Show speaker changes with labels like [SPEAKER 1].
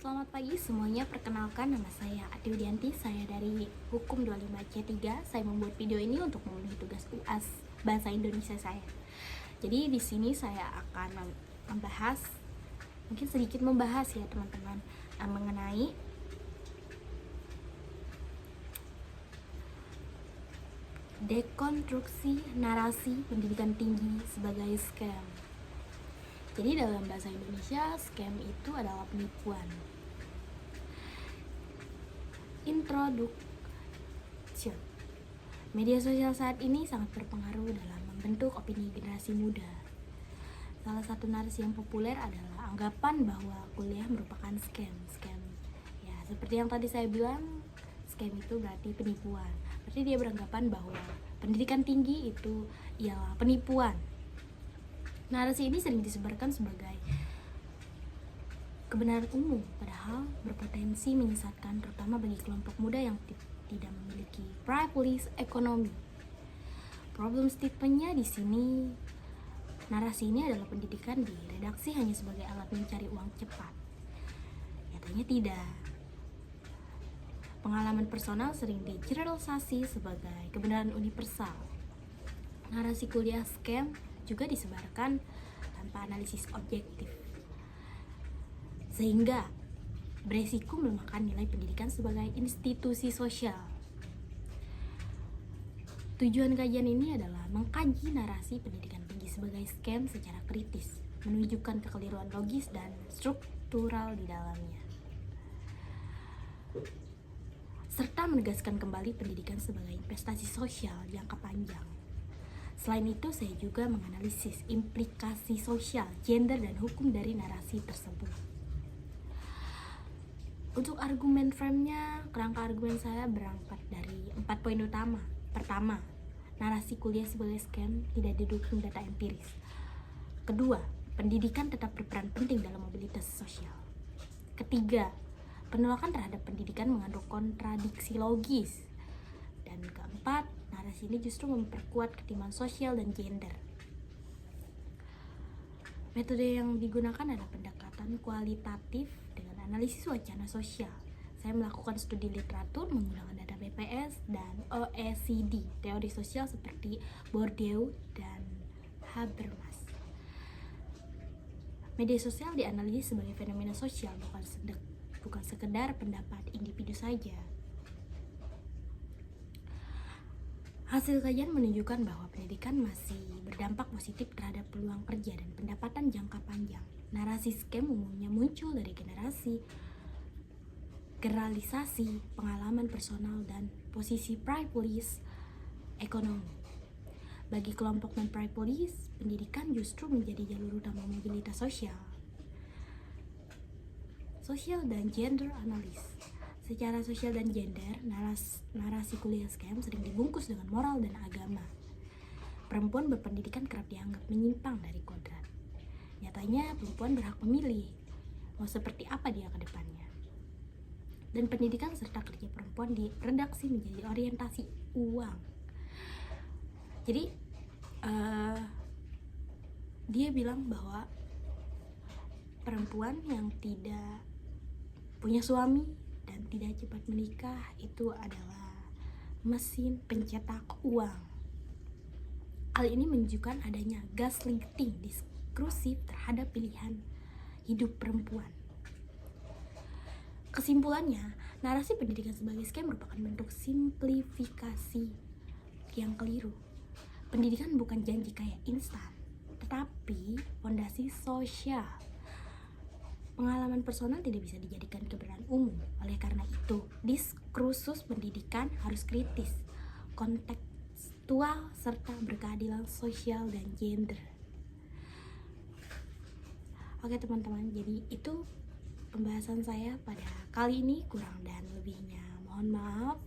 [SPEAKER 1] Selamat pagi semuanya, perkenalkan nama saya Ati Widianti, saya dari Hukum 25C3. Saya membuat video ini untuk memenuhi tugas UAS Bahasa Indonesia saya. Jadi di sini saya akan membahas, mungkin sedikit membahas ya teman-teman, mengenai dekonstruksi narasi pendidikan tinggi sebagai scam. Jadi dalam bahasa Indonesia, scam itu adalah penipuan. Introduction. Media sosial saat ini sangat berpengaruh dalam membentuk opini generasi muda. Salah satu narasi yang populer adalah anggapan bahwa kuliah merupakan scam. Ya, seperti yang tadi saya bilang, scam itu berarti penipuan. Berarti dia beranggapan bahwa pendidikan tinggi itu ialah penipuan. Narasi ini sering disebarkan sebagai kebenaran umum, padahal berpotensi menyesatkan, terutama bagi kelompok muda yang tidak memiliki privilege ekonomi. Problem statementnya di sini, narasi ini adalah pendidikan di redaksi hanya sebagai alat mencari uang cepat. Nyatanya tidak. Pengalaman personal sering digeneralisasi sebagai kebenaran universal. Narasi kuliah scam juga disebarkan tanpa analisis objektif, sehingga beresiko melemahkan nilai pendidikan sebagai institusi sosial. Tujuan kajian ini adalah mengkaji narasi pendidikan tinggi sebagai scam secara kritis, menunjukkan kekeliruan logis dan struktural di dalamnya, serta menegaskan kembali pendidikan sebagai investasi sosial jangka panjang. Selain itu, saya juga menganalisis implikasi sosial, gender, dan hukum dari narasi tersebut. Untuk argumen frame-nya, kerangka argumen saya berangkat dari 4 poin utama. Pertama, narasi kuliah sebagai scam tidak didukung data empiris. Kedua, pendidikan tetap berperan penting dalam mobilitas sosial. Ketiga, penolakan terhadap pendidikan mengandung kontradiksi logis. Dan keempat, narasi ini justru memperkuat ketimpangan sosial dan gender. Metode yang digunakan adalah pendekatan kualitatif dengan analisis wacana sosial. Saya melakukan studi literatur menggunakan data BPS dan OECD, teori sosial seperti Bourdieu dan Habermas. Media sosial dianalisis sebagai fenomena sosial, bukan sekedar pendapat individu saja. Hasil kajian menunjukkan bahwa pendidikan masih berdampak positif terhadap peluang kerja dan pendapatan jangka panjang. Narasi scam umumnya muncul dari generalisasi pengalaman personal dan posisi privilege ekonomi. Bagi kelompok non-privilege, pendidikan justru menjadi jalur utama mobilitas sosial dan gender analis. Secara sosial dan gender, narasi kuliah scam sering dibungkus dengan moral dan agama. Perempuan berpendidikan kerap dianggap menyimpang dari kodrat. Nyatanya, perempuan berhak memilih mau seperti apa dia ke depannya. Dan pendidikan serta kerja perempuan di redaksi menjadi orientasi uang. Jadi, dia bilang bahwa perempuan yang tidak punya suami dan tidak cepat menikah itu adalah mesin pencetak uang. Hal ini menunjukkan adanya gaslighting diskursif terhadap pilihan hidup perempuan. Kesimpulannya, narasi pendidikan sebagai scam merupakan bentuk simplifikasi yang keliru. Pendidikan bukan janji kaya instan, tetapi fondasi sosial. Pengalaman personal tidak bisa dijadikan kebenaran umum. Oleh karena itu, diskursus pendidikan harus kritis, kontekstual, serta berkeadilan sosial dan gender. Oke teman-teman, jadi itu pembahasan saya pada kali ini. Kurang dan lebihnya mohon maaf.